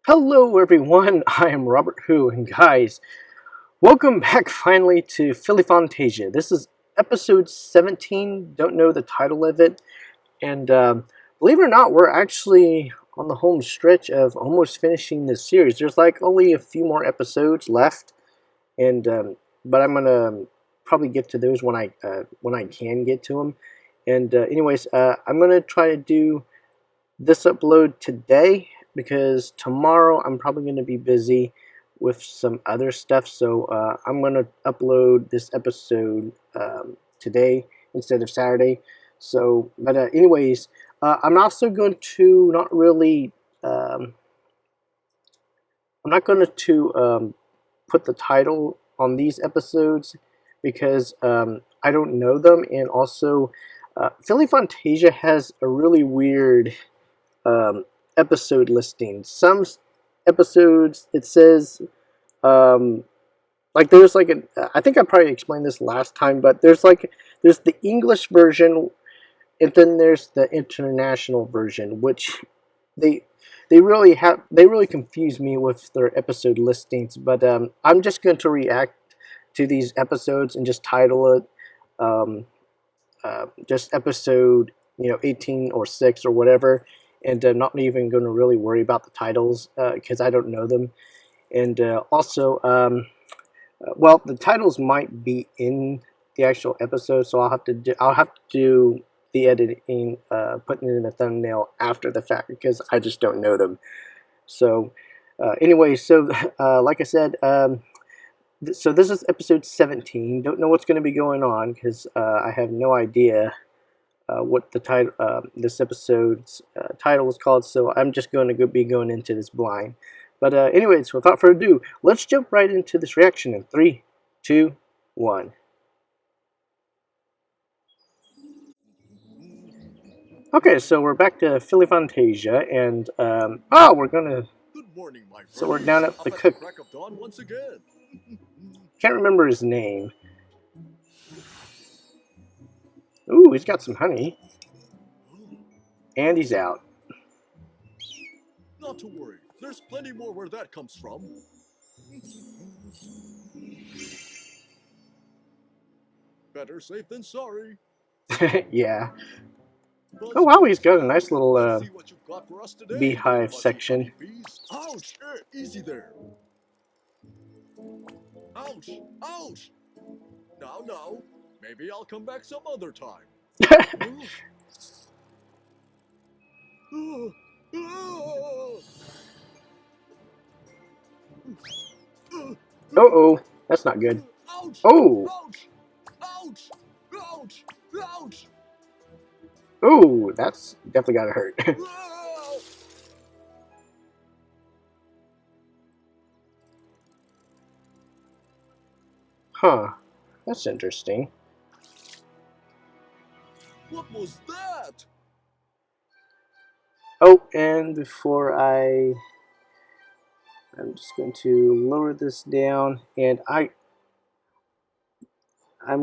Hello everyone, I am RobertWho, and guys, welcome back finally to Funtasia. This is episode 17, don't know the title of it, and believe it or not, we're actually on the home stretch of almost finishing this series. There's like only a few more episodes left, and but I'm gonna probably get to those when I can get to them. And anyways, I'm gonna try to do this upload today, because tomorrow I'm probably going to be busy with some other stuff, so I'm going to upload this episode today instead of Saturday. So, but anyways, I'm also going to I'm not going to put the title on these episodes because I don't know them, and also Funtasia has a really weird episode listing. Some episodes it says like there's like I think I probably explained this last time, but there's the English version, and then there's the international version, which they really confuse me with their episode listings. But I'm just going to react to these episodes and just title it just episode 18 or 6 or whatever, and I'm not even going to really worry about the titles because I don't know them. And also, well, the titles might be in the actual episode, so I'll have to do the editing, putting it in the thumbnail after the fact, because I just don't know them. So anyway, so like I said, so this is episode 17. Don't know what's going to be going on because I have no idea what the title, this episode's title is called, so I'm just going to be going into this blind. But anyways, without further ado, let's jump right into this reaction in 3, 2, 1. Okay, so we're back to Funtasia, and we're gonna. Good morning, my friend. So we're down at the cook. Crack of dawn once again. Can't remember his name. Ooh, he's got some honey. And he's out. Not to worry. There's plenty more where that comes from. Better safe than sorry. Yeah. Oh wow, he's got a nice little See what you've got for us today, beehive section. Ouch! Easy there. Ouch! Ouch! Now. Maybe I'll come back some other time. Uh-oh, that's not good. Ouch! Oh! Ouch! Ouch! Ouch! Ouch! Oh, that's definitely gotta hurt. Huh, that's interesting. What was that? Oh, and before I'm just going to lower this down, and I'm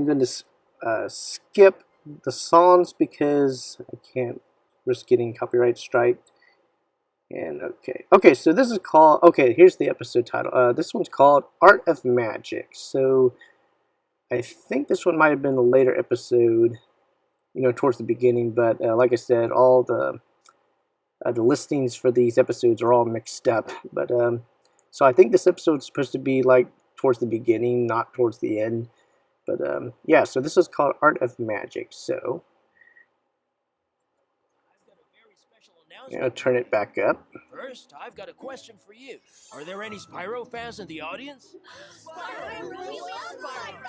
going to skip the songs because I can't risk getting copyright strike. And okay, so this is called, here's the episode title. This one's called Art of Magic. So I think this one might have been a later episode, towards the beginning, but like I said, all the listings for these episodes are all mixed up. But so I think this episode's supposed to be like towards the beginning, not towards the end. But yeah, so this is called Art of Magic. So I'm going to turn it back up. First, I've got a question for you. Are there any Spyro fans in the audience? Spyro! We love Spyro!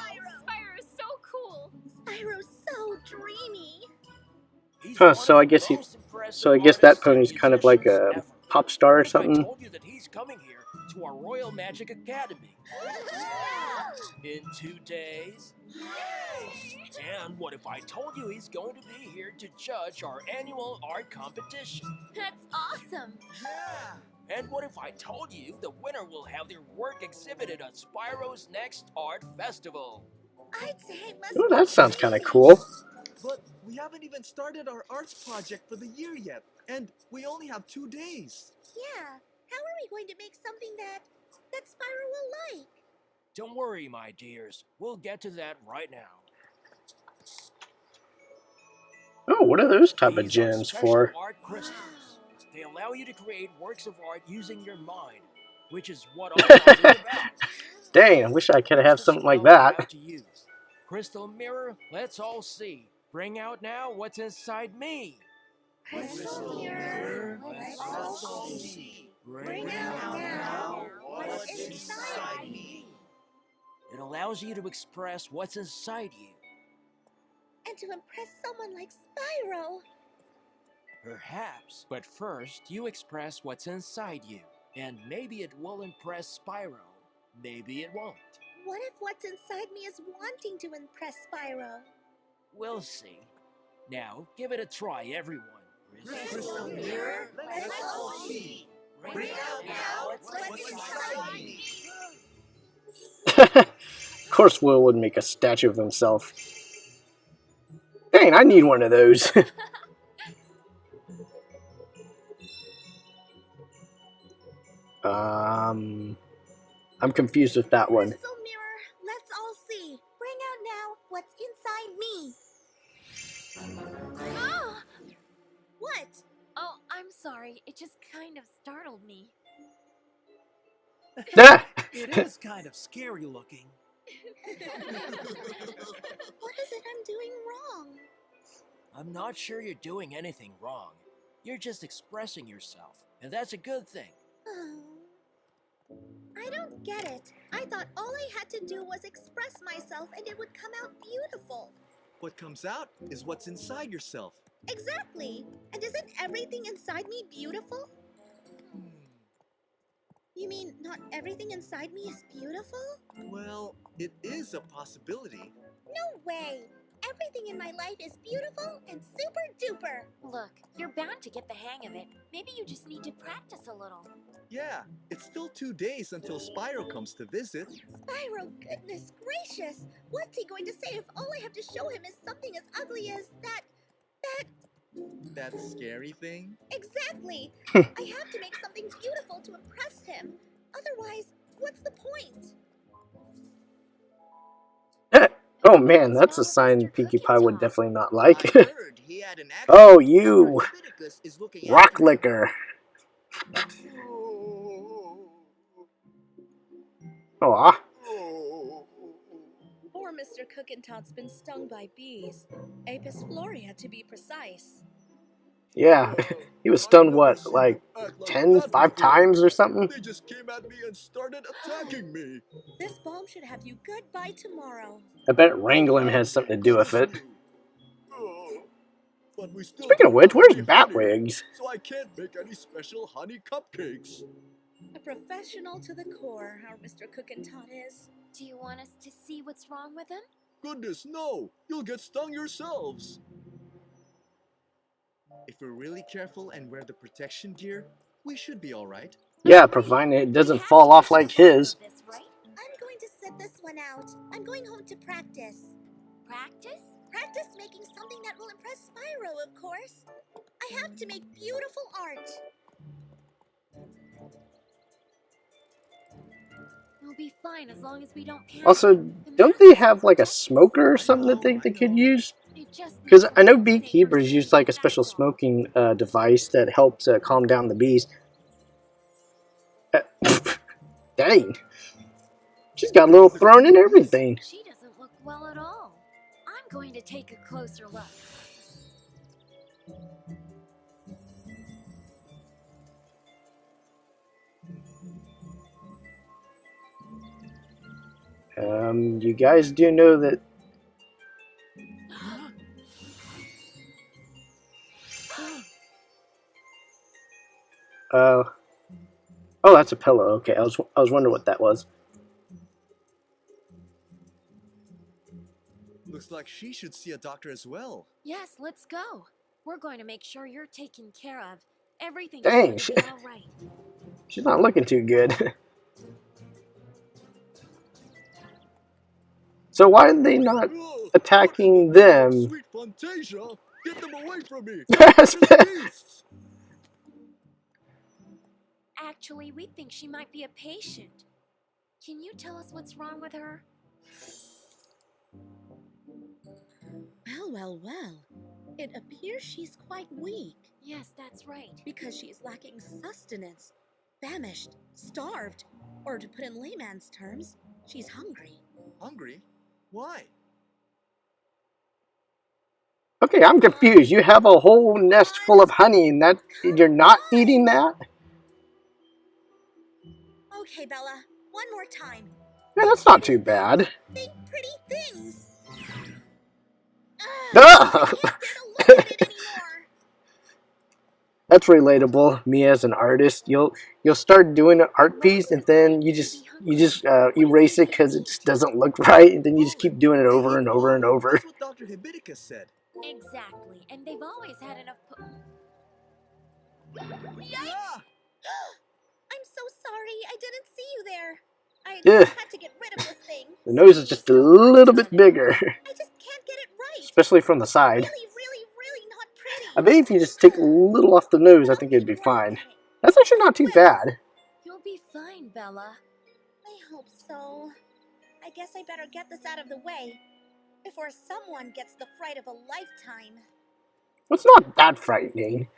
Spyro's so cool! Spyro's so dreamy! Huh, so I guess that pony's kind of like a pop star or something. I told you that he's coming here to our Royal Magic Academy. In 2 days. And what if I told you he's going to be here to judge our annual art competition? That's awesome! Yeah! And what if I told you the winner will have their work exhibited at Spyro's next art festival? I'd say it must Oh, that sounds kind of cool. But we haven't even started our arts project for the year yet, and we only have 2 days. Yeah, how are we going to make something that Spyro will like? Don't worry, my dears. We'll get to that right now. Oh, what are those type of These are gems special for? art crystals. They allow you to create works of art using your mind, which is what all art is about. Dang, I wish I could Here's have the something like spell you're that. about to use. Crystal mirror, let's all see. Bring out now what's inside me. Crystal mirror, let's all see. Bring out now what's inside me. It allows you to express what's inside you. And to impress someone like Spyro. Perhaps, but first you express what's inside you. And maybe it will impress Spyro. Maybe it won't. What if what's inside me is wanting to impress Spyro? We'll see. Now, give it a try, everyone. Crystal mirror, let's all see. Bring out now what's inside me. Of course Will would make a statue of himself. Dang, I need one of those. I'm confused with that one. Crystal mirror, let's all see. Bring out now what's inside me. Ah! What? Oh, I'm sorry. It just kind of startled me. Ah! It is kind of scary looking. What is it I'm doing wrong? I'm not sure you're doing anything wrong. You're just expressing yourself, and that's a good thing. Oh. I don't get it. I thought all I had to do was express myself and it would come out beautiful. What comes out is what's inside yourself. Exactly. And isn't everything inside me beautiful? You mean not everything inside me is beautiful? Well, it is a possibility. No way. Everything in my life is beautiful and super duper. Look, you're bound to get the hang of it. Maybe you just need to practice a little. Yeah, it's still 2 days until Spyro comes to visit. Spyro, goodness gracious. What's he going to say if all I have to show him is something as ugly as that? That scary thing? Exactly. I have to make something beautiful to impress him. Otherwise, what's the point? Oh man, that's a sign Pinkie Pie would definitely not like. I heard he had an accident. Oh, you Leviticus is looking rock after him. licker. Aw. Poor Mr. Cookintot's been stung by bees. Apis florea to be precise. Yeah, he was stunned, what, like 5 times or something? They just came at me and started attacking me. This bomb should have you good by tomorrow. I bet wrangling has something to do with it. But we still Speaking of don't which, have where's any honey, Batwigs? So I can't make any special honey cupcakes. A professional to the core, our Mr. Cookintot is. Do you want us to see what's wrong with him? Goodness, no! You'll get stung yourselves. If we're really careful and wear the protection gear, we should be alright. Yeah, providing it doesn't fall off like his. This, right? I'm going to sit this one out. I'm going home to practice. Practice? Practice making something that will impress Spyro, of course. I have to make beautiful art. We'll be fine as long as we don't carry Also, don't they have like a smoker or something that they could use? Because I know beekeepers use like a special smoking device that helps calm down the bees. Dang. She's got a little thrown in everything. She doesn't look well at all. I'm going to take a closer look. You guys do know that... Oh, that's a pillow. Okay, I was wondering what that was. Looks like she should see a doctor as well. Yes, let's go. We're going to make sure you're taken care of. Everything's Dang, going to be all right. She's not looking too good. So why are they not attacking them? Sweet Funtasia, get them away from me! Yes. They're beasts. Actually, we think she might be a patient. Can you tell us what's wrong with her? Well. It appears she's quite weak. Yes, that's right. Because she's lacking sustenance, famished, starved, or to put in layman's terms, she's hungry. Hungry? Why? Okay, I'm confused. You have a whole nest full of honey and that you're not eating that? Okay, Bella, one more time. Yeah, that's not too bad. Think pretty things. Ah! I can't bear to look at it anymore. That's relatable. Me as an artist, you'll start doing an art piece and then you just erase it because it just doesn't look right, and then you just keep doing it over and over and over. That's what Dr. Hibitica said. Exactly, and they've always had enough. Ah! I'm so sorry. I didn't see you there. I Ugh. had to get rid of this thing. The nose is just a little bit bigger, I just can't get it right. especially from the side. Really not pretty. I bet if you just take a little off the nose, I think it'd be fine. That's actually not too bad. You'll be fine, Bella. I hope so. I guess I better get this out of the way before someone gets the fright of a lifetime. It's not that frightening.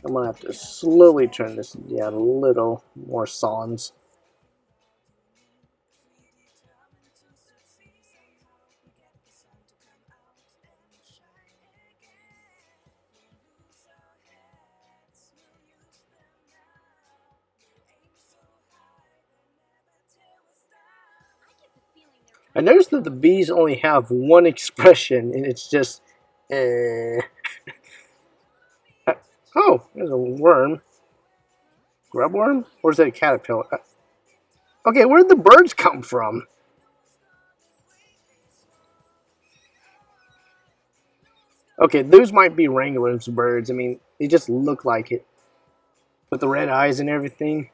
I'm gonna have to slowly turn this down a little more songs. I noticed that the bees only have one expression, and it's just, Oh, there's a worm. Grub worm? Or is that a caterpillar? Okay, where did the birds come from? Okay, those might be Wrangler's birds. I mean, they just look like it. With the red eyes and everything.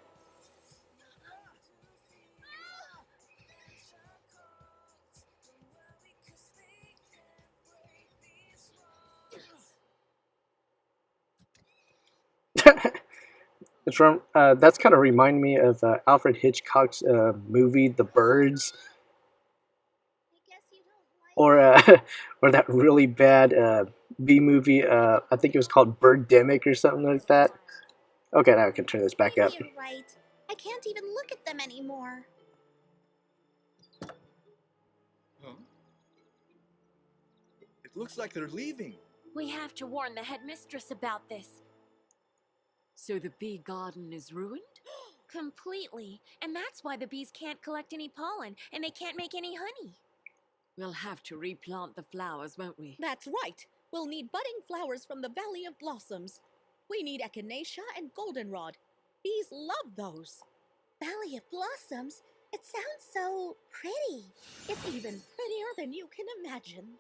That's kind of remind me of Alfred Hitchcock's movie, The Birds. Or or that really bad B movie, I think it was called Birdemic or something like that. Okay, now I can turn this back up. You're right. I can't even look at them anymore. Huh? It looks like they're leaving. We have to warn the headmistress about this. So the bee garden is ruined? Completely. And that's why the bees can't collect any pollen, and they can't make any honey. We'll have to replant the flowers, won't we? That's right. We'll need budding flowers from the Valley of Blossoms. We need echinacea and goldenrod. Bees love those. Valley of Blossoms? It sounds so pretty. It's even prettier than you can imagine.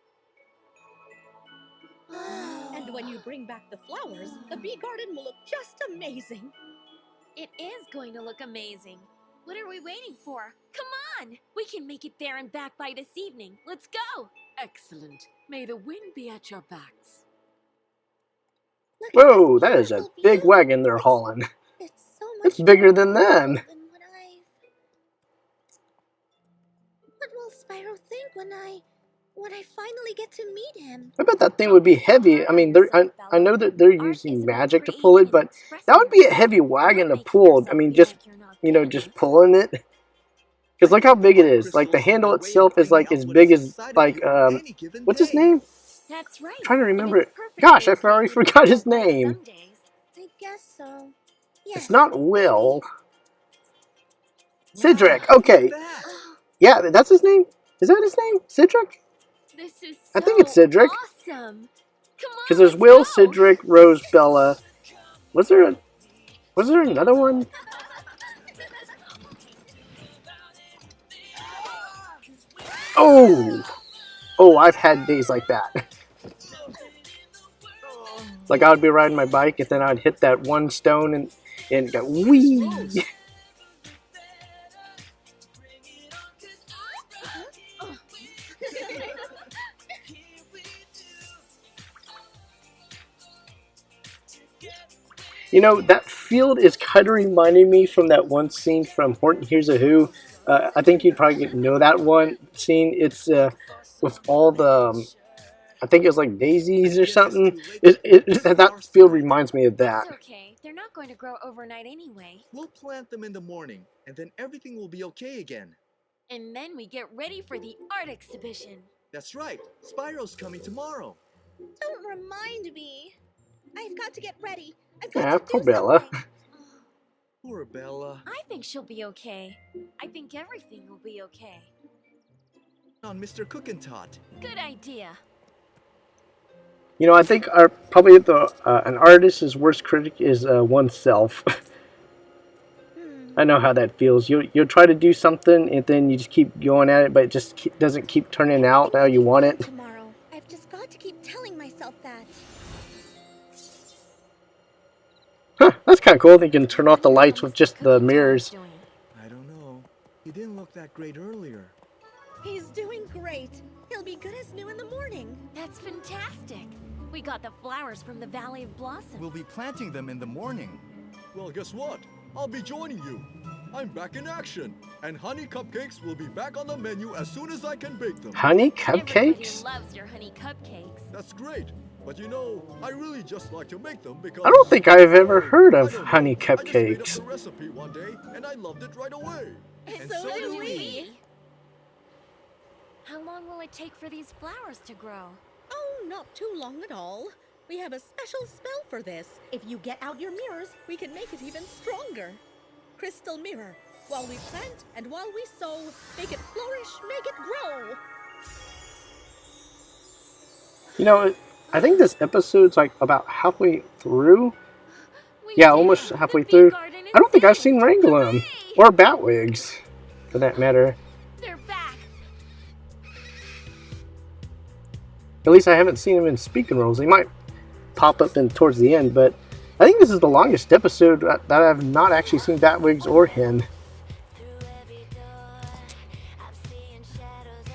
And when you bring back the flowers, the bee garden will look just amazing. It is going to look amazing. What are we waiting for? Come on! We can make it there and back by this evening. Let's go! Excellent. May the wind be at your backs. Look at Whoa, this that is a beautiful big view. wagon they're hauling. It's so much It's bigger more than them. beautiful than what will Spyro think when I finally get to meet him? I bet that thing would be heavy. I mean, I know that they're using magic to pull it, but that would be a heavy wagon to pull. I mean, just, just pulling it. Because look how big it is. Like, the handle itself is, like, as big as, like, what's his name? That's right. I'm trying to remember it. Perfect Gosh, I for already taking forgot his some name. days. I guess so. Yes. It's not Will. Cedric. Okay. That. Yeah, that's his name? Is that his name? Cedric? This is I think it's Cedric. Awesome. Come on, Because there's let's Will, go. Cedric, Rose, Bella. Was there another one? Oh, I've had days like that. Like, I would be riding my bike, and then I'd hit that one stone and go, whee! You know, that field is kind of reminding me from that one scene from Horton Hears a Who. I think you'd probably know that one scene. It's with all the, I think it's like daisies I or guess it's something. too late to plant these That flowers field tonight. reminds me of that. It's okay. They're not going to grow overnight anyway. We'll plant them in the morning, and then everything will be okay again. And then we get ready for the art exhibition. That's right. Spyro's coming tomorrow. Don't remind me. I've got to get ready. I've got Yeah, to poor do Bella. something. Poor Bella. I think she'll be okay. I think everything will be okay. On Mr. Cookintot. Good idea. You know, I think probably an artist's worst critic is oneself. I know how that feels. You'll try to do something and then you just keep going at it, but it just doesn't keep turning out how you want it. Tomorrow. I've just got to keep telling myself that. Huh, that's kind of cool. They can turn off the lights with just the mirrors. I don't know. He didn't look that great earlier. He's doing great. He'll be good as new in the morning. That's fantastic. We got the flowers from the Valley of Blossoms. We'll be planting them in the morning. Well, guess what? I'll be joining you. I'm back in action, and honey cupcakes will be back on the menu as soon as I can bake them. Honey Everybody cupcakes? loves your honey cupcakes. That's great, but you know, I really just like to make them because... I don't think I've ever heard of I don't know. honey I just made up cupcakes. the recipe one day, and I loved it right away. And so so do do we. How long will it take for these flowers to grow? Oh, not too long at all. We have a special spell for this. If you get out your mirrors, we can make it even stronger. Crystal mirror. While we plant and while we sow, make it flourish, make it grow. You know, I think this episode's like about halfway through. We Yeah, did almost it. halfway The bee through. garden is I don't think I've saved. seen Wrangulum Hooray! or Batwigs, for that matter. They're back. At least I haven't seen them in speaking roles. They might pop up in towards the end, but I think this is the longest episode that I've not actually seen Batwigs or Hen.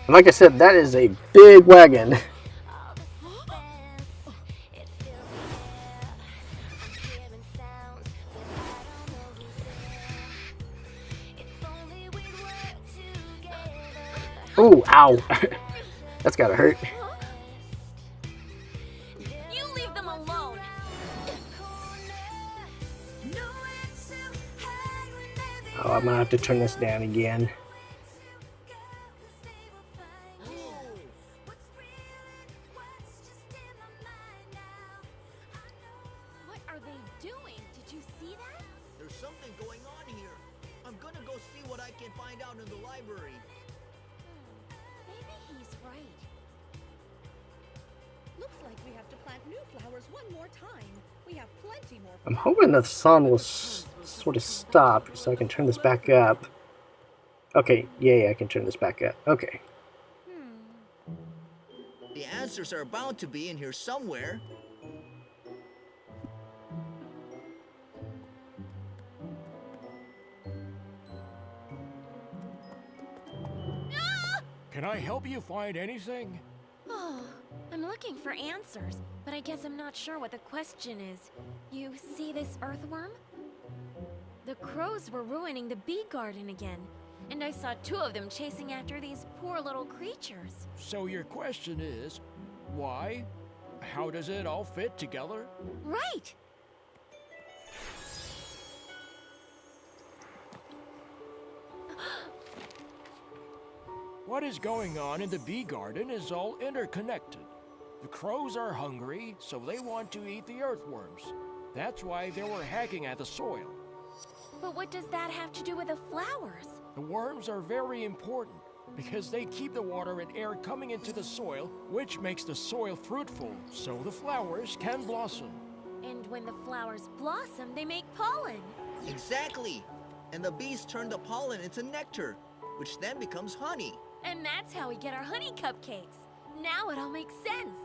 And like I said, that is a big wagon. Ooh, ow. That's gotta hurt. You leave them alone. Oh, I'm gonna have to turn this down again. What are they doing? Did you see that? There's something going on here. I'm gonna go see what I can find out in the library. Maybe he's right. Looks like we have to plant new flowers one more time. We have plenty more. I'm hoping the sun will sort of stop so I can turn this back up. Okay, yeah, I can turn this back up. Okay. The answers are bound to be in here somewhere. Can I help you find anything? Oh, I'm looking for answers, but I guess I'm not sure what the question is. You see this earthworm? The crows were ruining the bee garden again, and I saw two of them chasing after these poor little creatures. So your question is, why? How does it all fit together? Right! What is going on in the bee garden is all interconnected. The crows are hungry, so they want to eat the earthworms. That's why they were hacking at the soil. But what does that have to do with the flowers? The worms are very important because they keep the water and air coming into the soil, which makes the soil fruitful, so the flowers can blossom. And when the flowers blossom, they make pollen. Exactly. And the bees turn the pollen into nectar, which then becomes honey. And that's how we get our honey cupcakes. Now it all makes sense.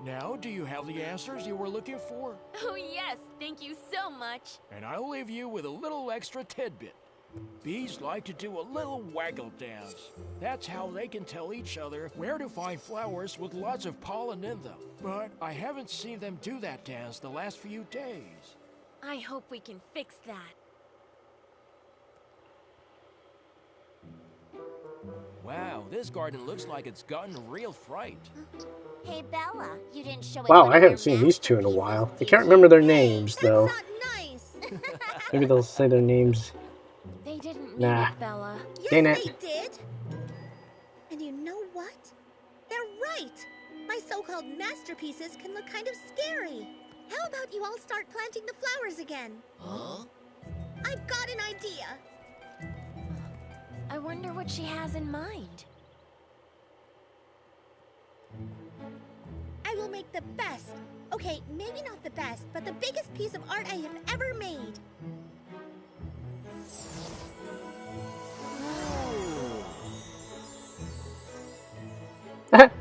Now, do you have the answers you were looking for? Oh yes, thank you so much. And I'll leave you with a little extra tidbit. Bees like to do a little waggle dance. That's how they can tell each other where to find flowers with lots of pollen in them. But I haven't seen them do that dance the last few days. I hope we can fix that. Wow, this garden looks like it's gotten a real fright. Hey, Bella, you didn't show Wow, anyone I haven't your seen these two in a masterpieces, while. I did can't you? remember their names, That's though. not nice. Maybe they'll say their names. They didn't mean Nah. it, Bella. Yes, Dang they it. did. And you know what? They're right. My so-called masterpieces can look kind of scary. How about you all start planting the flowers again? Huh? I've got an idea. I wonder what she has in mind. I will make the best. Okay, maybe not the best, but the biggest piece of art I have ever made.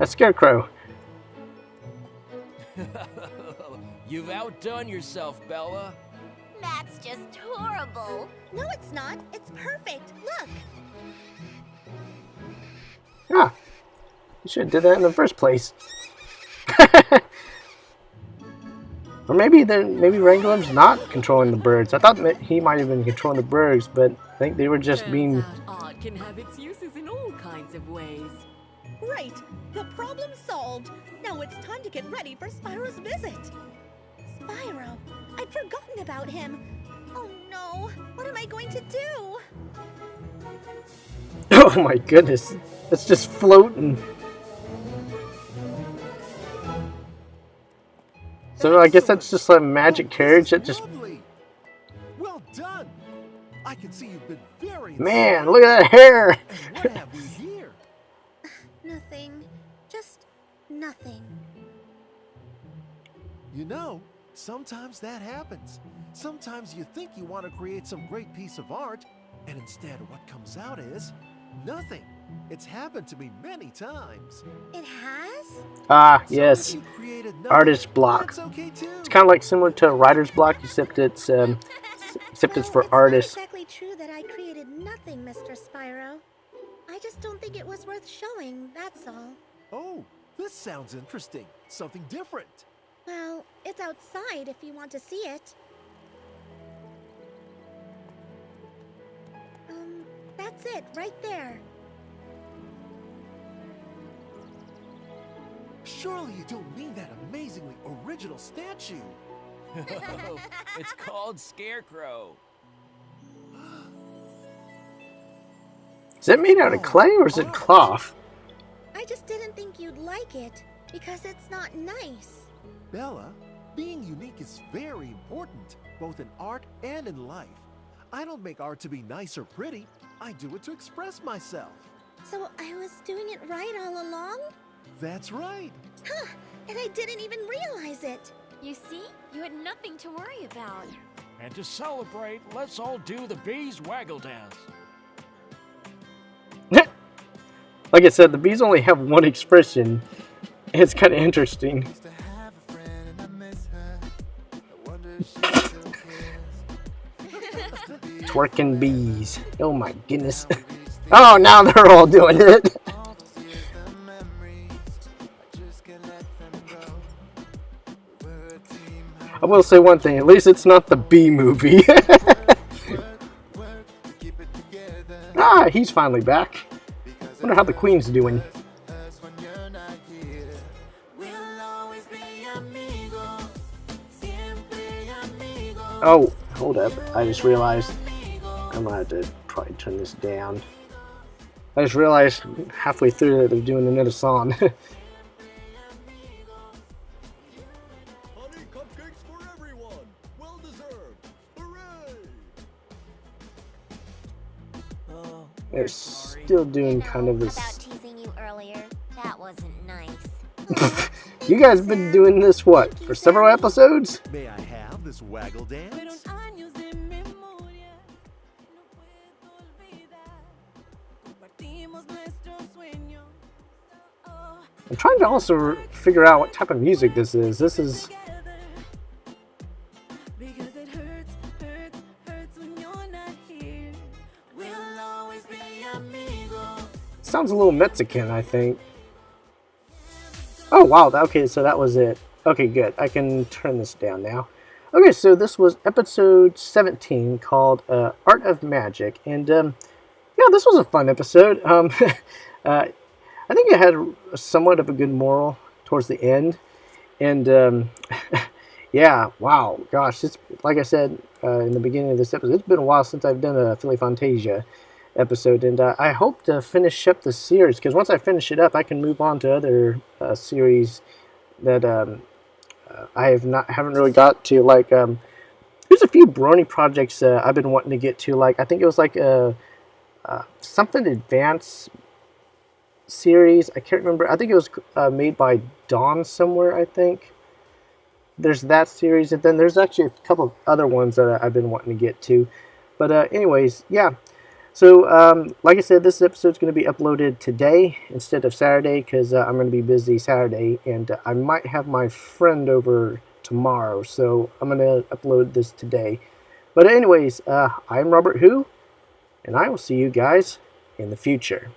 A scarecrow. You've outdone yourself, Bella. That's just horrible. No, it's not. It's perfect. Look. Ah, you should have did that in the first place. Or maybe Wrangler's not controlling the birds. I thought that he might have been controlling the birds, but I think they were just Turns being... out art can have its uses in all kinds of ways. Right. The problem solved. Now it's time to get ready for Spyro's visit. Spyro. I'd forgotten about him. Oh no. What am I going to do? Oh my goodness. It's just floating. So I guess that's just a magic carriage that just... Lovely. Well done. I can see you've been very Man, look at that hair! And what have we here? Nothing. Just nothing. You know, sometimes that happens. Sometimes you think you want to create some great piece of art, and instead what comes out is nothing. It's happened to me many times. It has? Ah, So yes. if you created nothing, Artist block. That's okay too. It's kind of like similar to a writer's block, except it's for Well, artists. It's not exactly true that I created nothing, Mr. Spyro. I just don't think it was worth showing, that's all. Oh, this sounds interesting. Something different. Well, it's outside if you want to see it. That's it, right there. Surely you don't mean that amazingly original statue. It's called Scarecrow. Is it made out of clay or is it cloth? I just didn't think you'd like it, because it's not nice. Bella, being unique is very important, both in art and in life. I don't make art to be nice or pretty. I do it to express myself. So I was doing it right all along? That's right. Huh, and I didn't even realize it. You see? You had nothing to worry about. And to celebrate, let's all do the bees waggle dance. Like I said, the bees only have one expression. It's kind of interesting. Twerking bees. Oh my goodness. Oh, now they're all doing it. I will say one thing. At least it's not the Bee Movie. Ah, he's finally back. Wonder how the Queen's doing. Oh, hold up. I just realized I'm gonna have to probably turn this down. I just realized halfway through that they're doing another song. Honey cupcakes for everyone. Well deserved. Hooray! Oh, They're still doing kind of About this. teasing you earlier. That wasn't nice. You guys been doing this, what, for several episodes? May I have this waggle dance? I'm trying to also figure out what type of music this is. This is... Sounds a little Mexican, I think. Oh, wow. Okay, so that was it. Okay, good. I can turn this down now. Okay, so this was episode 17 called Art of Magic, and yeah, this was a fun episode. I think it had somewhat of a good moral towards the end, and yeah, wow, gosh, it's like I said in the beginning of this episode, it's been a while since I've done a Funtasia episode, and I hope to finish up the series, because once I finish it up, I can move on to other series that I haven't really got to. Like there's a few Brony projects I've been wanting to get to. Like I think it was like something advanced series. I can't remember. I think it was made by Dawn somewhere, I think. There's that series, and then there's actually a couple of other ones that I've been wanting to get to. But anyways, yeah. So, like I said, this episode's going to be uploaded today instead of Saturday, because I'm going to be busy Saturday, and I might have my friend over tomorrow, so I'm going to upload this today. But anyways, I'm RobertWho, and I will see you guys in the future.